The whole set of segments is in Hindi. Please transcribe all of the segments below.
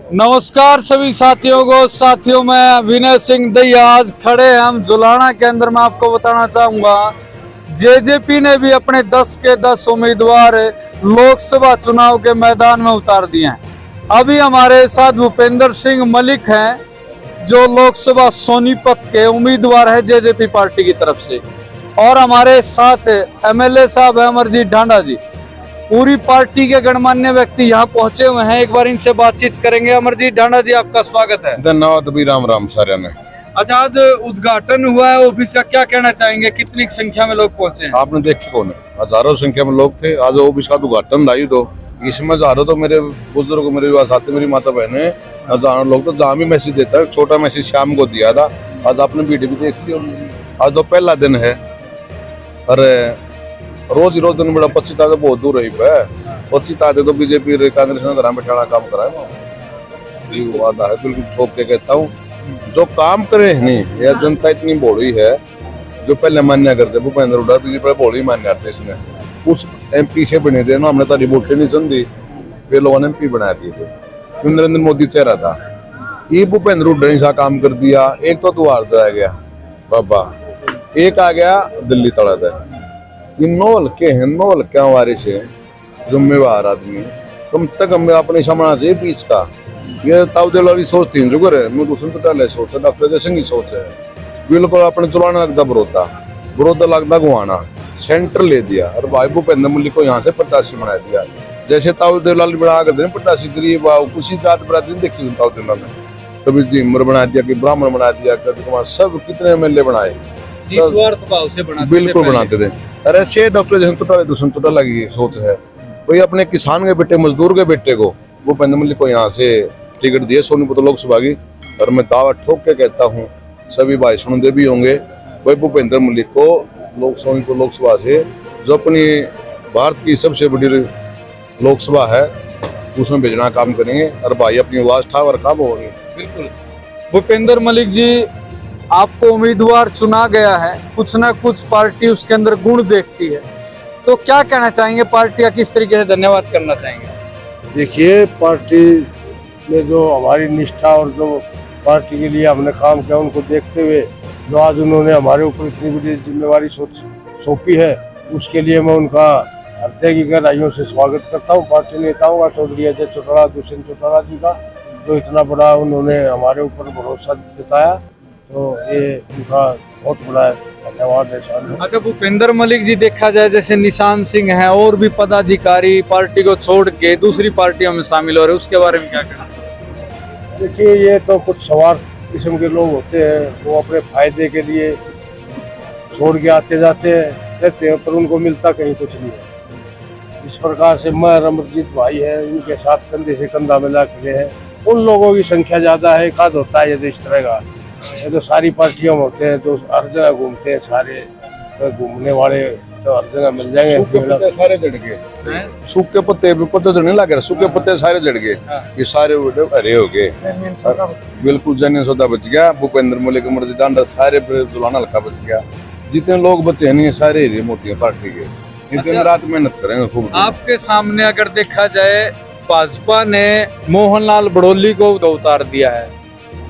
नमस्कार सभी साथियों को। साथियों मैं विनय सिंह दहिया, आज खड़े हैं हम जुलाना के अंदर। मैं आपको बताना चाहूंगा जेजेपी ने भी अपने 10 के 10 उम्मीदवार लोकसभा चुनाव के मैदान में उतार दिए हैं। अभी हमारे साथ भूपेंद्र सिंह मलिक हैं जो लोकसभा सोनीपत के उम्मीदवार है जेजेपी पार्टी की तरफ से, और हमारे साथ एमएलए साहब है अमरजीत ढांडा जी। पूरी पार्टी के गणमान्य व्यक्ति यहाँ पहुंचे हुए हैं, एक बार इनसे बातचीत करेंगे। अमरजीत ढांडा जी, आपका स्वागत है। धन्यवाद भी। राम राम सारे ने। अच्छा, आज उद्घाटन हुआ है ऑफिस का, क्या कहना चाहेंगे? कितनी संख्या में लोग पहुंचे हैं? आपने देखे कौन है, हजारों संख्या में लोग थे। आज ऑफिस का उद्घाटन था। तो इसमें हजारों तो मेरे बुजुर्ग, मेरे साथी, मेरी माता बहने, हजारों लोग। तो जहाँ भी मैसेज देता है, छोटा मैसेज शाम को दिया था। आज आपने वीडियो भी देख ली। आज तो पहला दिन है। अरे रोज दिन बड़ा 25 तारीख बहुत दूर रही है। 25 तारीख तो बीजेपी कांग्रेस ने घर बैठाना काम करा है। वादा है, बिल्कुल ठोक के कहता हूँ। जो काम करे नहीं, यह जनता इतनी भोली है। जो पहले मान्य करते भूपेंद्र हुड्डा बीजेपी भोली मान्य करते, इसने उस एमपी से बने थे ना, हमने तारी वोटे नहीं चंदी, फिर लोगों ने एमपी बना दिए थे। नरेंद्र मोदी चेहरा था, ये भूपेंद्र हुड्डा ने काम कर दिया। एक तो द्वार आ गया बाबा, एक आ गया दिल्ली तड़ा था। ये 9 हल्के हैं, 9 हल्के हमारे से जिम्मेवार आदमी। कम तक हमें अपने समाज से बीच का ये तावदेल वाली सोच थी जो करे मैं दूसरे तो टाले सोच है, डॉक्टर जैसे की सोच है। बिल्कुल अपने चलाना लगता बरोदा लगता गुआना, सेंटर ले दिया। और भाई भूपेंद्र मलिक को यहाँ से प्रत्याशी बना दिया। जैसे तावदेल वाली बना कर देने प्रत्याशी, गरीब कुछ जात बरादरी देखी तावदेल ने। कभी जिमर बना दिया, कभी ब्राह्मण बना दिया, कभी कुमार, सब कितने एमएलए बनाए, बिल्कुल बनाते थे। अरे से डॉक्टर जैसे टुटा लगी सोच है। वही अपने किसान के बेटे, मजदूर के बेटे को भूपेंद्र मलिक को यहाँ से टिकट दिए सोनीपत लोकसभा की। और मैं दावा ठोक के कहता हूँ, सभी भाई सुनते भी होंगे, भाई भूपेंद्र मलिक को सोनीपत लोकसभा से, जो अपनी भारत की सबसे बड़ी लोकसभा है, उसमें भेजना काम करेंगे। और भाई अपनी आवाज ठावर काम होगी। बिल्कुल। भूपेंद्र मलिक जी, आपको उम्मीदवार चुना गया है, कुछ ना कुछ पार्टी उसके अंदर गुण देखती है, तो क्या कहना चाहेंगे? पार्टी का किस तरीके से धन्यवाद करना चाहेंगे? देखिए, पार्टी में जो हमारी निष्ठा और जो पार्टी के लिए हमने काम किया, उनको देखते हुए जो आज उन्होंने हमारे ऊपर इतनी बड़ी जिम्मेवारी सौंपी है, उसके लिए मैं उनका हृदय की गहराइयों से स्वागत करता हूँ। पार्टी नेताओं का, चौधरी अजय चौटाला, दुष्यंत चौटाला जी का, जो इतना बड़ा उन्होंने हमारे ऊपर भरोसा जताया, तो ये उनका बहुत बड़ा धन्यवाद है। अच्छा, भूपेंद्र मलिक जी, देखा जाए जैसे निशान सिंह हैं और भी पदाधिकारी पार्टी को छोड़ के दूसरी पार्टियों में शामिल हो रहे, उसके बारे में क्या कहना? देखिए, ये तो कुछ स्वार्थ किस्म के लोग होते हैं, वो अपने फायदे के लिए छोड़ के आते जाते रहते हैं, पर उनको मिलता कहीं कुछ नहीं है। इस प्रकार से मैं अमरजीत भाई है, इनके साथ कंधे से कंधा मिला खड़े हैं। उन लोगों की संख्या ज्यादा है, एक आध होता है ये इस तरह का। ये तो सारी पार्टियों में होते हैं, जो हर जगह घूमते हैं, सारे तो घूमने वाले तो हर जगह मिल जाएंगे। सारे जड़ गए, सूखे पत्ते तो नहीं लगे, सूखे पत्ते सारे जड़ गए। ये सारे हरे हो गए। बिल्कुल जन सौदा बच गया। भूपेंद्र मलिक, अमरजीत ढांडा, सारे जुलाना हल्का बच गया। जितने लोग बचे नहीं, सारे हरी मोती पार्टी के। दिन रात मेहनत करेंगे खूब। आपके सामने अगर देखा जाए, भाजपा ने मोहनलाल बड़ोली को उतार दिया है,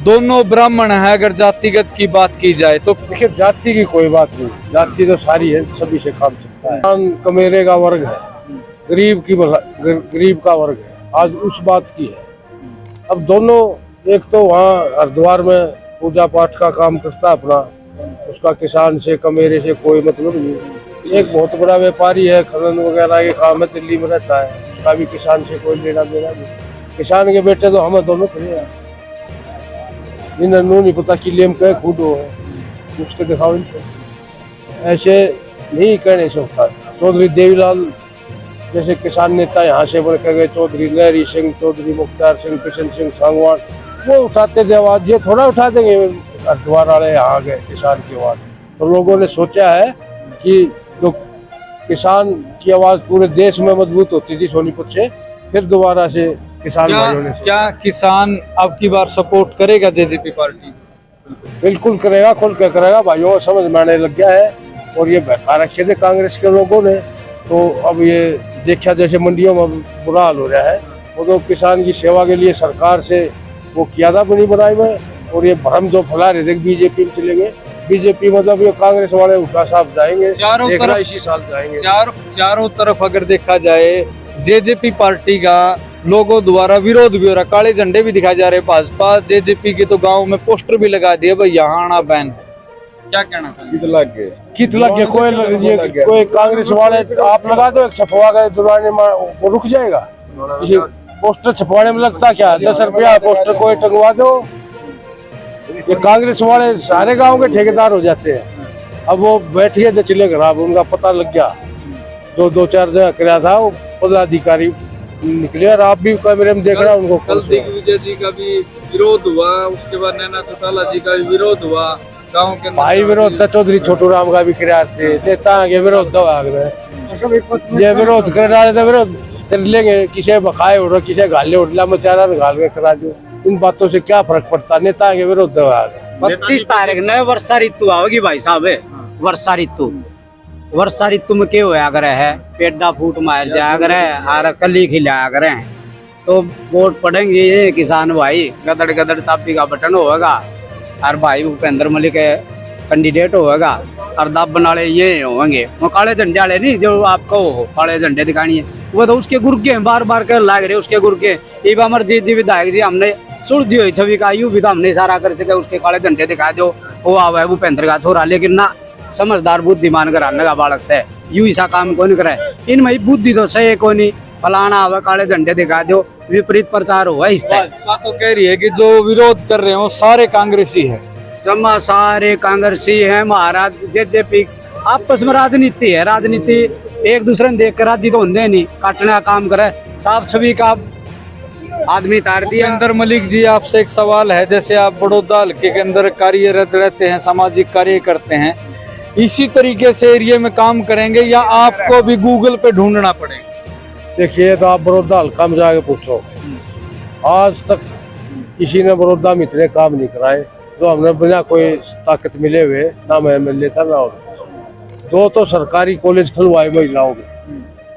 दोनों ब्राह्मण है। अगर जातिगत की बात की जाए तो देखिए, जाति की कोई बात नहीं, जाति तो सारी है, सभी से काम चलता है। कमेरे का वर्ग है, गरीब का वर्ग है, आज उस बात की है। अब दोनों, एक तो वहाँ हरिद्वार में पूजा पाठ का काम करता अपना, उसका किसान से, कमेरे से कोई मतलब नहीं। एक बहुत बड़ा व्यापारी है, खनन वगैरह के काम है, दिल्ली में रहता है, उसका भी किसान से कोई लेना देना नहीं। किसान के बेटे तो हमें दोनों खड़े हैं। इन्हें नहीं पता कि लेम कहे खुद हो पूछ के दिखाओ इनको। ऐसे नहीं कहने से होता। चौधरी देवीलाल जैसे किसान नेता यहाँ से बढ़ के गए, चौधरी लहरी सिंह, चौधरी मुख्तार सिंह, किशन सिंह सांगवान, वो उठाते थे आवाज। ये थोड़ा उठा देंगे, हरिद्वार वाले यहाँ गए किसान की आवाज। तो लोगों ने सोचा है कि जो किसान की आवाज पूरे देश में मजबूत होती थी सोनीपत से, फिर दोबारा से किसान भाइयों ने क्या किसान अब की बार सपोर्ट करेगा जेजेपी पार्टी? बिल्कुल करेगा, खुल के करेगा। भाइयों समझ में आने लग गया है। और ये बहका रखे थे कांग्रेस के लोगों ने, तो अब ये देखा जैसे मंडियों में बुरा हाल हो रहा है, वो तो किसान की सेवा के लिए सरकार से वो किया था बनी बनाई में, और ये भ्रम जो फैला रहे थे बीजेपी में चलेंगे, बीजेपी मतलब ये कांग्रेस वाले उठा साहब जाएंगे, चारों देखना तरफ इसी साल जाएंगे। चारों तरफ अगर देखा जाए जेजेपी पार्टी का लोगों द्वारा विरोध भी हो रहा, काले झंडे भी दिखाए जा रहे हैं। भाजपा जेजेपी के तो गांव में पोस्टर भी लगा दिए भाई यहाँ आना बैन है। क्या कहना चाहिए? कितना लग गए? कित लग गया कोई कांग्रेस वाले आप लगा दो, एक छपवा गए दुराने में वो रुक जाएगा। इसी पोस्टर छपवाने में लगता क्या 10 रुपया पोस्टर कोई टंगवा दो। ये कांग्रेस वाले सारे गांव के ठेकेदार हो जाते हैं। अब वो बैठिए तो चिल्ले खराब, उनका पता लग गया जो 2-4 जगह कराया था वो पदाधिकारी निकले, और आप भी कैमरे में देख रहा उनको। कल दिग्विजय जी का भी विरोध हुआ, उसके बाद नैना चौटाला जी का भी विरोध हुआ गांव के अंदर। भाई विरोध था चौधरी छोटू राम का भी करार थे, नेता आगे विरोध दो आगे ये विरोध कर रहा था, विरोध कर लेंगे, किसे बखाए उड़ किसे गाले उड़ला मचारा गाल के करा दो। इन बातों से क्या फर्क पड़ता, नेता के विरोध दो आगे। 25 तारीख ने वर्षा ऋतु आओगी भाई साहब, वर्षा ऋतु में क्या होया करे है, पेड़ा फूट मार जाया करे और कली खिलाया करे, तो वोट पड़ेंगे ये किसान भाई, गदड़ गदड़ चाबी का बटन होगा और भाई भूपेंद्र मलिक कैंडिडेट होगा और दब नाले ये होंगे। वो काले झंडे वाले नहीं जो आपको हो काले झंडे दिखानी है, वो तो उसके गुर्गे हैं, बार बार कर लाग रहे उसके गुर्गे। इब अमरजीत जी विधायक जी हमने सुन दी हुई छवि का यू भी तो हमने सारा कर सके, उसके काले झंडे दिखा दो वो आवा है भूपेंद्र का छोरा, लेकिन ना समझदार बुद्धिमान घराने का बालक से यू ऐसा काम कौन करे, इनमें बुद्धि तो सही को नहीं, फलाना आवा काले झंडे दिखा दो, विपरीत प्रचार हुआ इस तरह। भाजपा तो कह रही है कि जो विरोध कर रहे हैं वो सारे कांग्रेसी है। जमा सारे कांग्रेसी है महाराज, जेजेपी आपस में राजनीति है, राजनीति एक दूसरे ने देख कर राजी तो होंगे नहीं, काटने का काम करे, साफ छवि का आदमी तार दिया। भूपेंद्र मलिक जी आपसे एक सवाल है, जैसे आप बड़ौदा हल्के के अंदर कार्यरत रहते हैं, सामाजिक कार्य करते हैं, इसी तरीके से एरिया में काम करेंगे या आपको भी गूगल पे ढूंढना पड़ेगा? देखिए तो आप बड़ौदा हल्का में जाके पूछो, आज तक किसी ने बड़ौदा में इतने काम नहीं कराए जो हमने बिना कोई ताकत मिले हुए, ना मैं MLA था ना और 2 तो सरकारी कॉलेज खुलवाए महिलाओं के।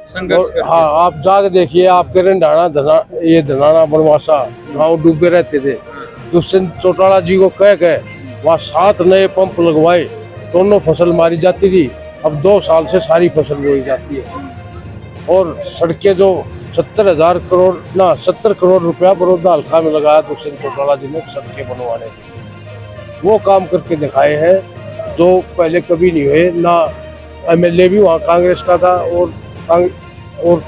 संघर्ष करके। हाँ आप जाके देखिए, आपके ये धनाना बनवासा गाँव डूबे रहते थे, दुष्यंत चौटाला जी को कह वहाँ 7 नए पंप लगवाए, दोनों फसल मारी जाती थी, अब 2 साल से सारी फसल बोई जाती है। और सड़कें जो 70 करोड़ रुपया बड़ौदा हल्का में लगाया दुष्यंत चौटाला जी ने सड़कें बनवाने के, वो काम करके दिखाए हैं जो पहले कभी नहीं हुए। ना MLA भी वहाँ कांग्रेस का था और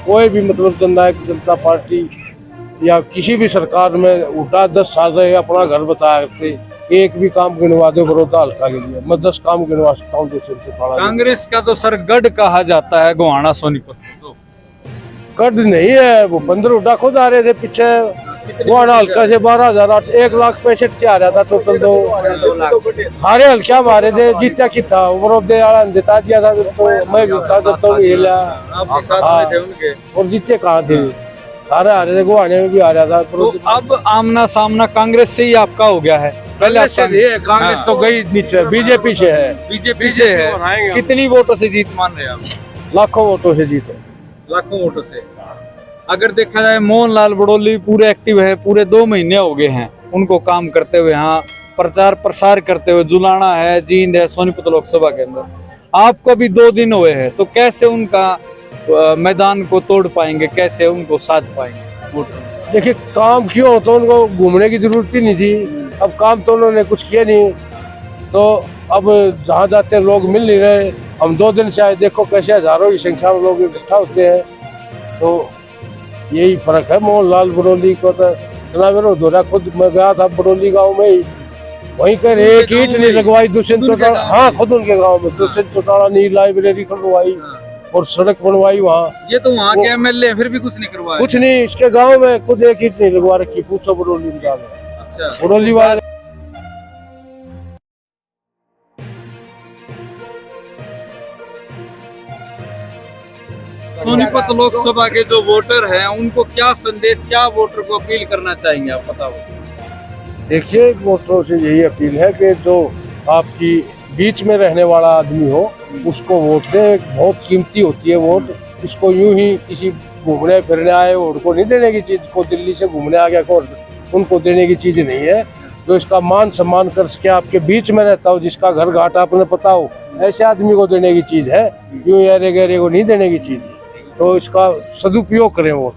कोई भी मतलब जननायक जनता पार्टी या किसी भी सरकार में उठा 10 साल रहे अपना घर बताया करते, एक भी काम गिनवा दो बड़ौदा हल्का के लिए, मैं 10 काम गिनवा सकता हूँ। कांग्रेस का तो सर गढ़ कहा जाता है गोहाना सोनीपत को, कद नहीं है, वो 15 उठा खुद आ रहे थे पीछे, गोहाना हल्का से 12,000 1,65,000 से आ रहा था टोटल, 2 लाख सारे हल्का मारे थे, जीता की था बड़ौदे वाला ने जिता दिया था, तो मैं भी था जब तो हिला और जीते कहाँ थे, सारे आ रहे थे, गोहाने में भी आ रहा था। तो अब आमना सामना कांग्रेस से ही आपका हो गया है? पहले कांग्रेस तो गई नीचे, बीजेपी से है, बीजेपी से है। कितनी वोटों से जीत मान रहे हैं आप? लाखों वोटों से जीते, लाखों वोटों से। अगर देखा जाए मोहनलाल बड़ोली पूरे एक्टिव है, पूरे 2 महीने हो गए हैं उनको काम करते हुए, यहाँ प्रचार प्रसार करते हुए, जुलाना है, जींद है, सोनीपत लोकसभा के अंदर। आपको भी 2 दिन हुए हैं, तो कैसे उनका मैदान को तोड़ पाएंगे, कैसे उनको साध पाएंगे? देखिए काम क्यों तो उनको घूमने की जरूरत ही नहीं थी, अब काम तो उन्होंने कुछ किया नहीं, तो अब जहाँ जाते लोग मिल नहीं रहे। हम 2 दिन से आए, देखो कैसे हजारों की संख्या में लोग इकट्ठा होते हैं, तो यही फर्क है। मोहनलाल बड़ोली को तो इतना विरोध हो रहा, खुद मैं गया था बड़ोली गांव में ही, वहीं कर एक ईंट नहीं लगवाई दुष्यंत चौटाला, हाँ खुद उनके गांव में दुष्यंत चौटाला ने लाइब्रेरी खुलवाई और सड़क बनवाई वहाँ। ये तो वहाँ के MLA फिर भी कुछ नहीं करवाया? कुछ नहीं, इसके गांव में खुद एक ईंट नहीं लगवा रखी, पूछो बड़ोली में जाके। अच्छा, बड़ोली वाले सोनीपत लोकसभा के जो वोटर हैं उनको क्या संदेश, क्या वोटर को अपील करना चाहेंगे आप बताओ? देखिए वोटरों से यही अपील है कि जो आपकी बीच में रहने वाला आदमी हो उसको वोट दें, बहुत कीमती होती है वोट, इसको यूं ही किसी घूमने फिरने आए उनको नहीं देने की चीज, को दिल्ली से घूमने आ गया को उनको देने की चीज नहीं है। जो इसका मान सम्मान कर सके, आपके बीच में रहता हो, जिसका घर घाट आपने पता हो, ऐसे आदमी को देने की चीज है। यूं यारे गहरे को नहीं देने की चीज है। तो इसका सदुपयोग करें वोट।